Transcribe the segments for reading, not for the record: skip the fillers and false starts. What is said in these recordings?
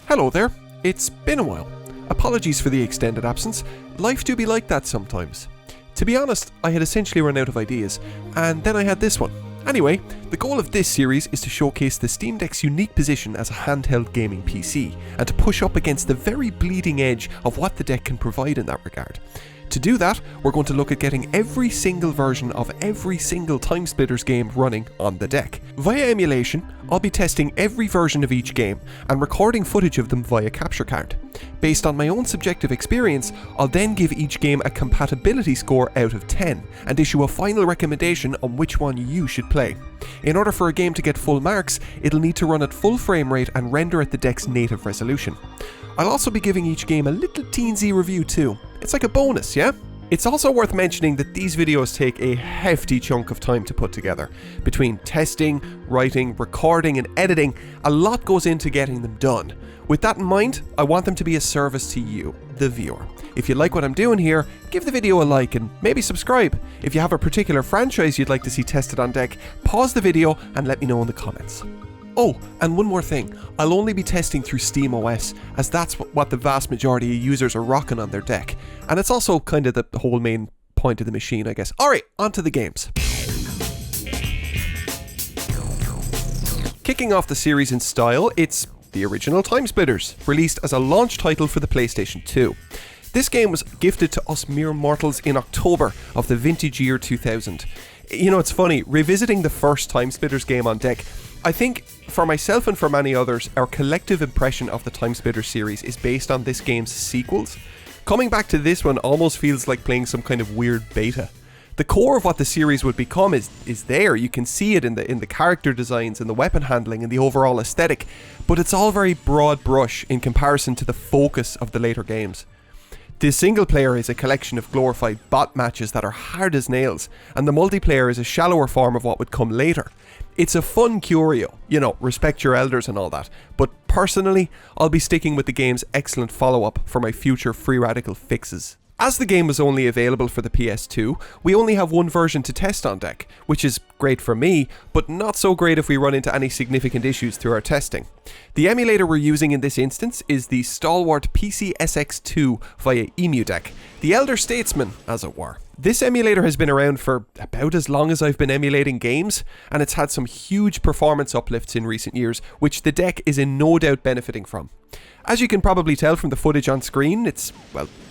Hello there, it's been a while. Apologies for the extended absence, life do be like that sometimes. To be honest, I had essentially run out of ideas, and then I had this one. Anyway, the goal of this series is to showcase the Steam Deck's unique position as a handheld gaming PC, and to push up against the very bleeding edge of what the deck can provide in that regard. To do that, we're going to look at getting every single version of every single TimeSplitters game running on the deck. Via emulation, I'll be testing every version of each game and recording footage of them via capture card. Based on my own subjective experience, I'll then give each game a compatibility score out of 10 and issue a final recommendation on which one you should play. In order for a game to get full marks, it'll need to run at full frame rate and render at the deck's native resolution. I'll also be giving each game a little teensy review too. It's like a bonus, yeah? It's also worth mentioning that these videos take a hefty chunk of time to put together. Between testing, writing, recording and editing, a lot goes into getting them done. With that in mind, I want them to be a service to you, the viewer. If you like what I'm doing here, give the video a like and maybe subscribe. If you have a particular franchise you'd like to see tested on deck, pause the video and let me know in the comments. Oh, and one more thing, I'll only be testing through SteamOS, as that's what the vast majority of users are rocking on their deck. And it's also kind of the whole main point of the machine, I guess. Alright, on to the games. Kicking off the series in style, it's the original TimeSplitters, released as a launch title for the PlayStation 2. This game was gifted to us mere mortals in October of the vintage year 2000. You know, it's funny, revisiting the first TimeSplitters game on deck, I think, for myself and for many others, our collective impression of the TimeSplitters series is based on this game's sequels. Coming back to this one almost feels like playing some kind of weird beta. The core of what the series would become is there. You can see it in the character designs and the weapon handling and the overall aesthetic, but it's all very broad brush in comparison to the focus of the later games. The single player is a collection of glorified bot matches that are hard as nails, and the multiplayer is a shallower form of what would come later. It's a fun curio, you know, respect your elders and all that, but personally, I'll be sticking with the game's excellent follow-up for my future free radical fixes. As the game was only available for the PS2, we only have one version to test on deck, which is great for me, but not so great if we run into any significant issues through our testing. The emulator we're using in this instance is the stalwart PC-SX2 via emudeck, the elder statesman, as it were. This emulator has been around for about as long as I've been emulating games, and it's had some huge performance uplifts in recent years, which the deck is in no doubt benefiting from. As you can probably tell from the footage on screen, it's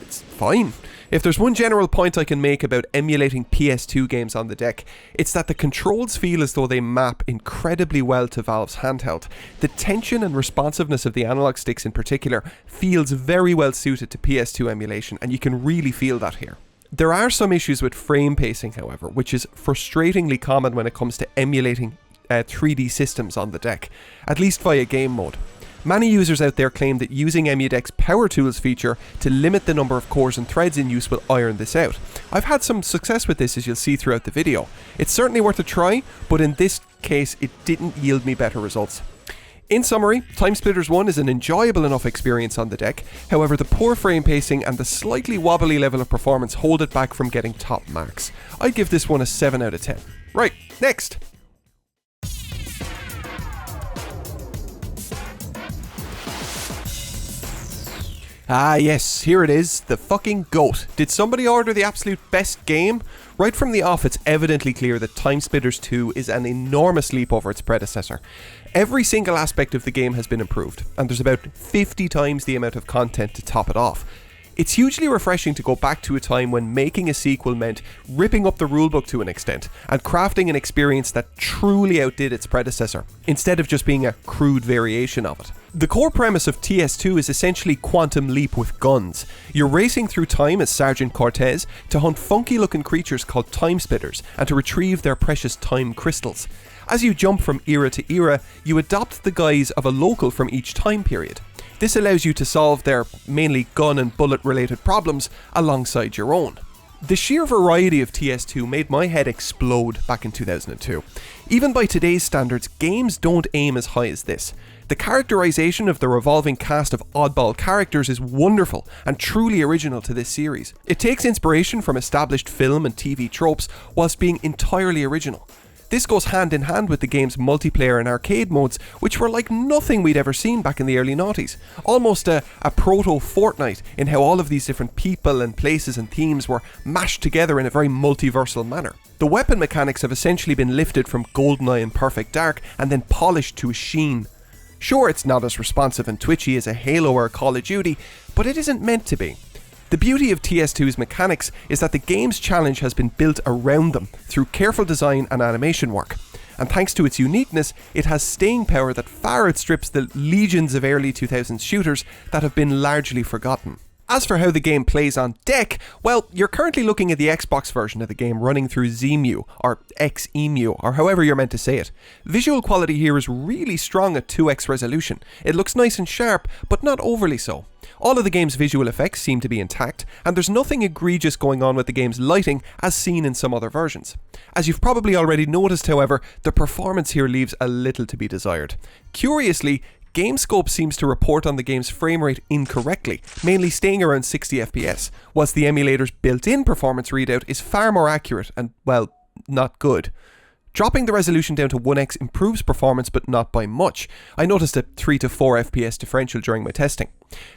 fine. If there's one general point I can make about emulating PS2 games on the deck, it's that the controls feel as though they map incredibly well to Valve's handheld. The tension and responsiveness of the analog sticks in particular feels very well suited to PS2 emulation, and you can really feel that here. There are some issues with frame pacing, however, which is frustratingly common when it comes to emulating 3D systems on the deck, at least via game mode. Many users out there claim that using emudeck's Power Tools feature to limit the number of cores and threads in use will iron this out. I've had some success with this, as you'll see throughout the video. It's certainly worth a try, but in this case it didn't yield me better results. In summary, TimeSplitters 1 is an enjoyable enough experience on the deck, however the poor frame pacing and the slightly wobbly level of performance hold it back from getting top marks. I'd give this one a 7 out of 10. Right, next! Ah yes, here it is, the fucking GOAT. Did somebody order the absolute best game? Right from the off, it's evidently clear that TimeSplitters 2 is an enormous leap over its predecessor. Every single aspect of the game has been improved, and there's about 50 times the amount of content to top it off. It's hugely refreshing to go back to a time when making a sequel meant ripping up the rulebook to an extent and crafting an experience that truly outdid its predecessor, instead of just being a crude variation of it. The core premise of TS2 is essentially Quantum Leap with guns. You're racing through time as Sergeant Cortez to hunt funky looking creatures called TimeSplitters and to retrieve their precious time crystals. As you jump from era to era, you adopt the guise of a local from each time period. This allows you to solve their mainly gun and bullet related problems alongside your own. The sheer variety of TS2 made my head explode back in 2002. Even by today's standards, games don't aim as high as this. The characterization of the revolving cast of oddball characters is wonderful and truly original to this series. It takes inspiration from established film and TV tropes whilst being entirely original. This goes hand in hand with the game's multiplayer and arcade modes, which were like nothing we'd ever seen back in the early noughties. Almost a proto-Fortnite in how all of these different people and places and themes were mashed together in a very multiversal manner. The weapon mechanics have essentially been lifted from GoldenEye and Perfect Dark and then polished to a sheen. Sure, it's not as responsive and twitchy as a Halo or a Call of Duty, but it isn't meant to be. The beauty of TS2's mechanics is that the game's challenge has been built around them through careful design and animation work. And thanks to its uniqueness, it has staying power that far outstrips the legions of early 2000s shooters that have been largely forgotten. As for how the game plays on deck, well, you're currently looking at the Xbox version of the game running through xemu, or xemu, or however you're meant to say it. Visual quality here is really strong at 2x resolution. It looks nice and sharp, but not overly so. All of the game's visual effects seem to be intact, and there's nothing egregious going on with the game's lighting as seen in some other versions. As you've probably already noticed, however, the performance here leaves a little to be desired. Curiously, GameScope seems to report on the game's frame rate incorrectly, mainly staying around 60 FPS, whilst the emulator's built-in performance readout is far more accurate and, well, not good. Dropping the resolution down to 1x improves performance, but not by much. I noticed a 3 to 4 FPS differential during my testing.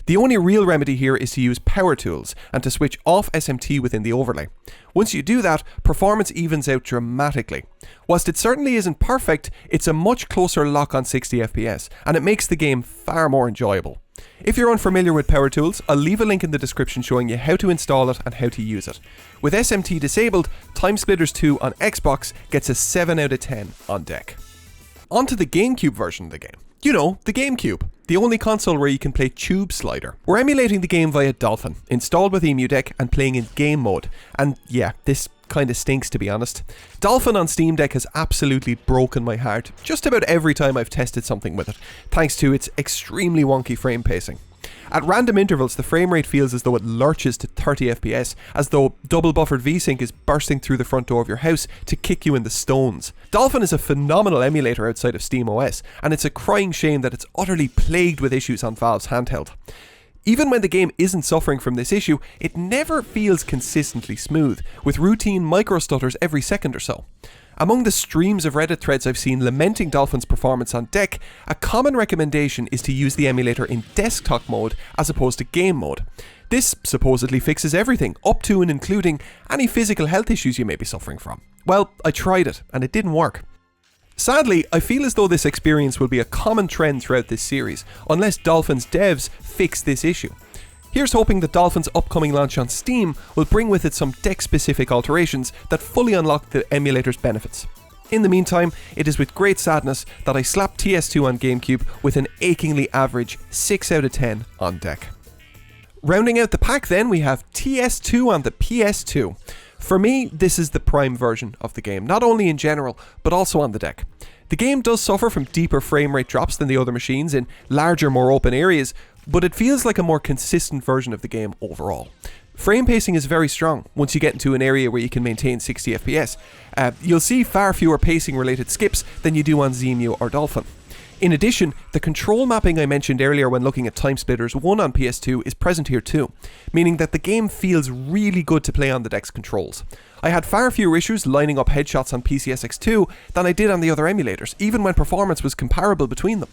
The only real remedy here is to use power tools and to switch off SMT within the overlay. Once you do that, performance evens out dramatically. Whilst it certainly isn't perfect, it's a much closer lock on 60 FPS, and it makes the game far more enjoyable. If you're unfamiliar with power tools, I'll leave a link in the description showing you how to install it and how to use it. With SMT disabled, TimeSplitters 2 on Xbox gets a 7 out of 10 on deck. On to the GameCube version of the game. You know, the GameCube, the only console where you can play Tube Slider. We're emulating the game via Dolphin, installed with emudeck and playing in game mode. And yeah, this kinda stinks, to be honest. Dolphin on Steam Deck has absolutely broken my heart just about every time I've tested something with it, thanks to its extremely wonky frame pacing. At random intervals, the frame rate feels as though it lurches to 30 FPS, as though double buffered VSync is bursting through the front door of your house to kick you in the stones. Dolphin is a phenomenal emulator outside of SteamOS, and it's a crying shame that it's utterly plagued with issues on Valve's handheld. Even when the game isn't suffering from this issue, it never feels consistently smooth, with routine micro-stutters every second or so. Among the streams of Reddit threads I've seen lamenting Dolphin's performance on deck, a common recommendation is to use the emulator in desktop mode as opposed to game mode. This supposedly fixes everything, up to and including any physical health issues you may be suffering from. Well, I tried it, and it didn't work. Sadly, I feel as though this experience will be a common trend throughout this series, unless Dolphin's devs fix this issue. Here's hoping that Dolphin's upcoming launch on Steam will bring with it some deck-specific alterations that fully unlock the emulator's benefits. In the meantime, it is with great sadness that I slapped TS2 on GameCube with an achingly average 6 out of 10 on deck. Rounding out the pack then, we have TS2 on the PS2. For me, this is the prime version of the game, not only in general, but also on the deck. The game does suffer from deeper frame rate drops than the other machines in larger, more open areas, but it feels like a more consistent version of the game overall. Frame pacing is very strong once you get into an area where you can maintain 60 FPS. You'll see far fewer pacing related skips than you do on xemu or Dolphin. In addition, the control mapping I mentioned earlier when looking at TimeSplitters 1 on PS2 is present here too, meaning that the game feels really good to play on the deck's controls. I had far fewer issues lining up headshots on PCSX2 than I did on the other emulators, even when performance was comparable between them.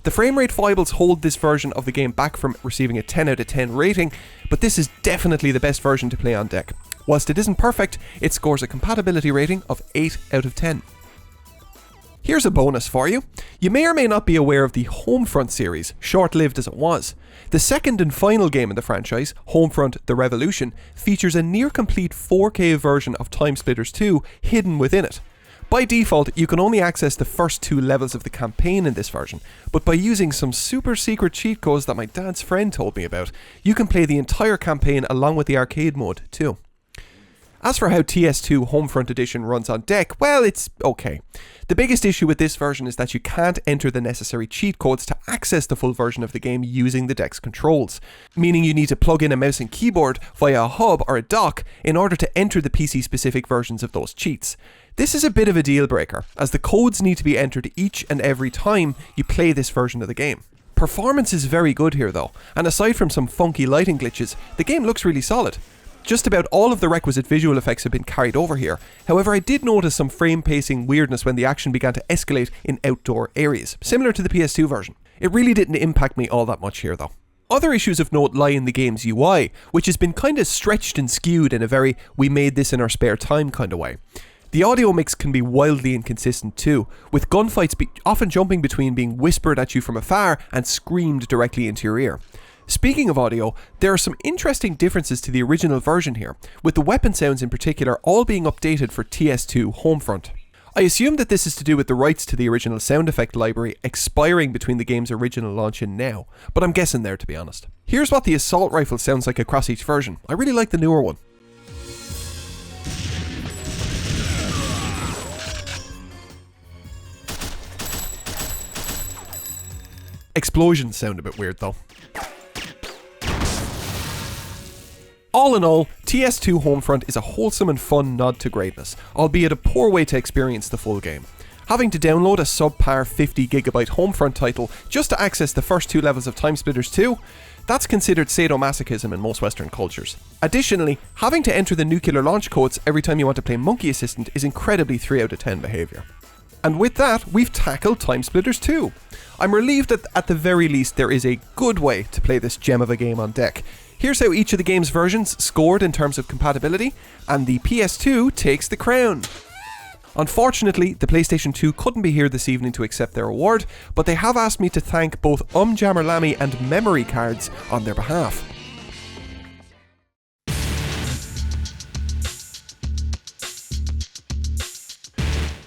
The frame rate foibles hold this version of the game back from receiving a 10 out of 10 rating, but this is definitely the best version to play on deck. Whilst it isn't perfect, it scores a compatibility rating of 8 out of 10. Here's a bonus for you. You may or may not be aware of the Homefront series, short-lived as it was. The second and final game in the franchise, Homefront: The Revolution, features a near-complete 4K version of TimeSplitters 2 hidden within it. By default, you can only access the first 2 levels of the campaign in this version, but by using some super secret cheat codes that my dad's friend told me about, you can play the entire campaign along with the arcade mode too. As for how TS2 Homefront Edition runs on deck, well, it's okay. The biggest issue with this version is that you can't enter the necessary cheat codes to access the full version of the game using the deck's controls, meaning you need to plug in a mouse and keyboard via a hub or a dock in order to enter the PC-specific versions of those cheats. This is a bit of a deal breaker, as the codes need to be entered each and every time you play this version of the game. Performance is very good here though, and aside from some funky lighting glitches, the game looks really solid. Just about all of the requisite visual effects have been carried over here. However, I did notice some frame pacing weirdness when the action began to escalate in outdoor areas, similar to the PS2 version. It really didn't impact me all that much here though. Other issues of note lie in the game's UI, which has been kind of stretched and skewed in a very we made this in our spare time kind of way. The audio mix can be wildly inconsistent too, with gunfights often jumping between being whispered at you from afar and screamed directly into your ear. Speaking of audio, there are some interesting differences to the original version here, with the weapon sounds in particular all being updated for TS2 Homefront. I assume that this is to do with the rights to the original sound effect library expiring between the game's original launch and now, but I'm guessing there to be honest. Here's what the assault rifle sounds like across each version. I really like the newer one. Explosions sound a bit weird though. All in all, TS2 Homefront is a wholesome and fun nod to greatness, albeit a poor way to experience the full game. Having to download a subpar 50GB Homefront title just to access the first 2 levels of TimeSplitters 2, that's considered sadomasochism in most Western cultures. Additionally, having to enter the nuclear launch codes every time you want to play Monkey Assistant is incredibly 3 out of 10 behaviour. And with that, we've tackled TimeSplitters 2. I'm relieved that at the very least there is a good way to play this gem of a game on deck. Here's how each of the game's versions scored in terms of compatibility, and the PS2 takes the crown. Unfortunately, the PlayStation 2 couldn't be here this evening to accept their award, but they have asked me to thank both Jammerlami and Memory Cards on their behalf.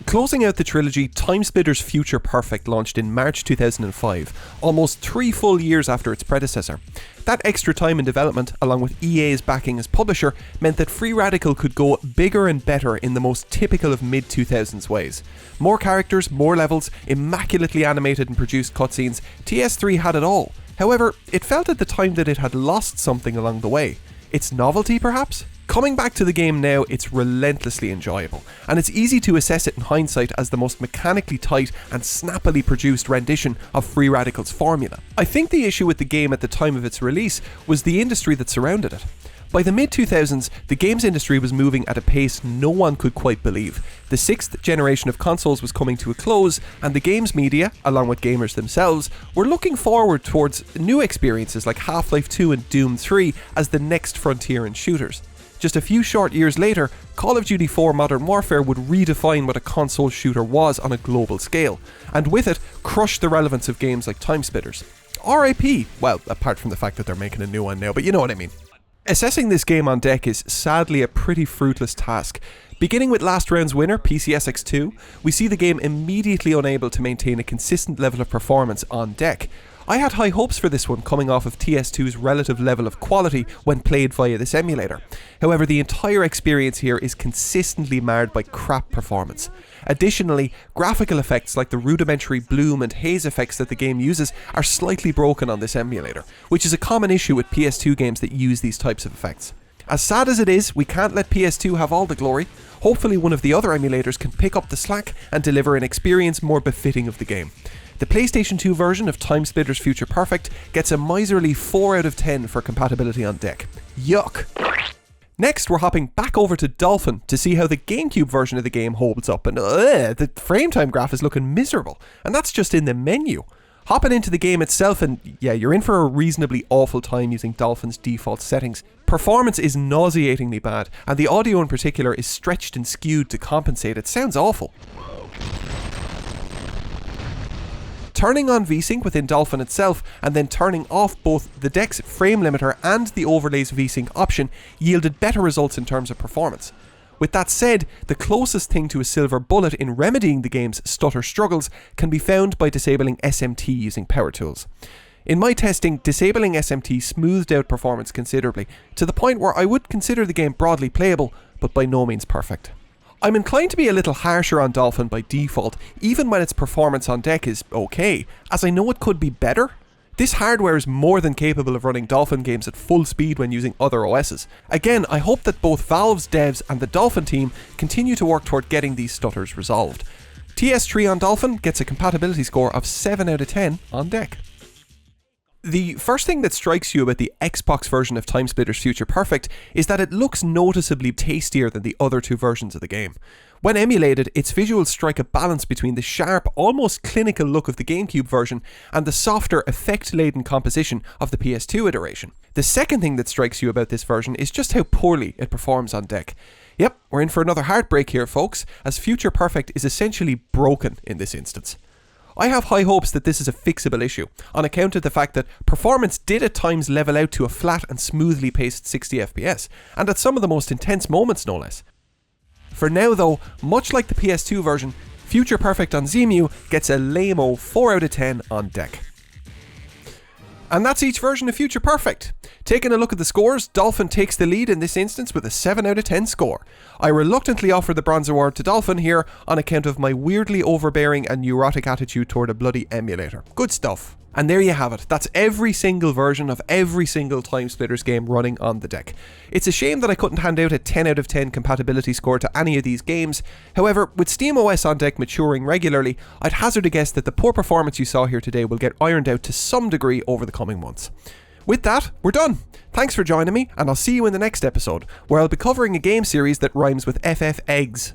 Closing out the trilogy, TimeSplitters Future Perfect launched in March 2005, almost 3 full years after its predecessor. That extra time in development, along with EA's backing as publisher, meant that Free Radical could go bigger and better in the most typical of mid-2000s ways. More characters, more levels, immaculately animated and produced cutscenes, TS3 had it all. However, it felt at the time that it had lost something along the way. Its novelty, perhaps? Coming back to the game now, it's relentlessly enjoyable, and it's easy to assess it in hindsight as the most mechanically tight and snappily produced rendition of Free Radical's formula. I think the issue with the game at the time of its release was the industry that surrounded it. By the mid-2000s, the games industry was moving at a pace no one could quite believe. The 6th generation of consoles was coming to a close, and the games media, along with gamers themselves, were looking forward towards new experiences like Half-Life 2 and Doom 3 as the next frontier in shooters. Just a few short years later, Call of Duty 4 Modern Warfare would redefine what a console shooter was on a global scale, and with it, crush the relevance of games like TimeSplitters. RIP, well, apart from the fact that they're making a new one now, but you know what I mean. Assessing this game on deck is sadly a pretty fruitless task. Beginning with last round's winner, PCSX2, we see the game immediately unable to maintain a consistent level of performance on deck. I had high hopes for this one coming off of TS2's relative level of quality when played via this emulator. However, the entire experience here is consistently marred by crap performance. Additionally, graphical effects like the rudimentary bloom and haze effects that the game uses are slightly broken on this emulator, which is a common issue with PS2 games that use these types of effects. As sad as it is, we can't let PS2 have all the glory. Hopefully one of the other emulators can pick up the slack and deliver an experience more befitting of the game. The PlayStation 2 version of TimeSplitters Future Perfect gets a miserly 4 out of 10 for compatibility on deck. Yuck! Next, we're hopping back over to Dolphin to see how the GameCube version of the game holds up, and the frame time graph is looking miserable, and that's just in the menu. Hopping into the game itself, and yeah, you're in for a reasonably awful time using Dolphin's default settings. Performance is nauseatingly bad, and the audio in particular is stretched and skewed to compensate. It sounds awful. Turning on VSync within Dolphin itself and then turning off both the deck's frame limiter and the overlays VSync option yielded better results in terms of performance. With that said, the closest thing to a silver bullet in remedying the game's stutter struggles can be found by disabling SMT using power tools. In my testing, disabling SMT smoothed out performance considerably, to the point where I would consider the game broadly playable, but by no means perfect. I'm inclined to be a little harsher on Dolphin by default, even when its performance on deck is okay, as I know it could be better. This hardware is more than capable of running Dolphin games at full speed when using other OSs. Again, I hope that both Valve's devs and the Dolphin team continue to work toward getting these stutters resolved. TS3 on Dolphin gets a compatibility score of 7 out of 10 on deck. The first thing that strikes you about the Xbox version of TimeSplitter's Future Perfect is that it looks noticeably tastier than the other two versions of the game. When emulated, its visuals strike a balance between the sharp, almost clinical look of the GameCube version and the softer, effect-laden composition of the PS2 iteration. The second thing that strikes you about this version is just how poorly it performs on deck. Yep, we're in for another heartbreak here, folks, as Future Perfect is essentially broken in this instance. I have high hopes that this is a fixable issue, on account of the fact that performance did at times level out to a flat and smoothly paced 60 FPS, and at some of the most intense moments no less. For now though, much like the PS2 version, Future Perfect on xemu gets a lame-o 4 out of 10 on deck. And that's each version of Future Perfect. Taking a look at the scores, Dolphin takes the lead in this instance with a 7 out of 10 score. I reluctantly offer the bronze award to Dolphin here on account of my weirdly overbearing and neurotic attitude toward a bloody emulator. Good stuff. And there you have it. That's every single version of every single TimeSplitters game running on the deck. It's a shame that I couldn't hand out a 10 out of 10 compatibility score to any of these games. However, with SteamOS on deck maturing regularly, I'd hazard a guess that the poor performance you saw here today will get ironed out to some degree over the coming months. With that, we're done. Thanks for joining me, and I'll see you in the next episode, where I'll be covering a game series that rhymes with FF eggs.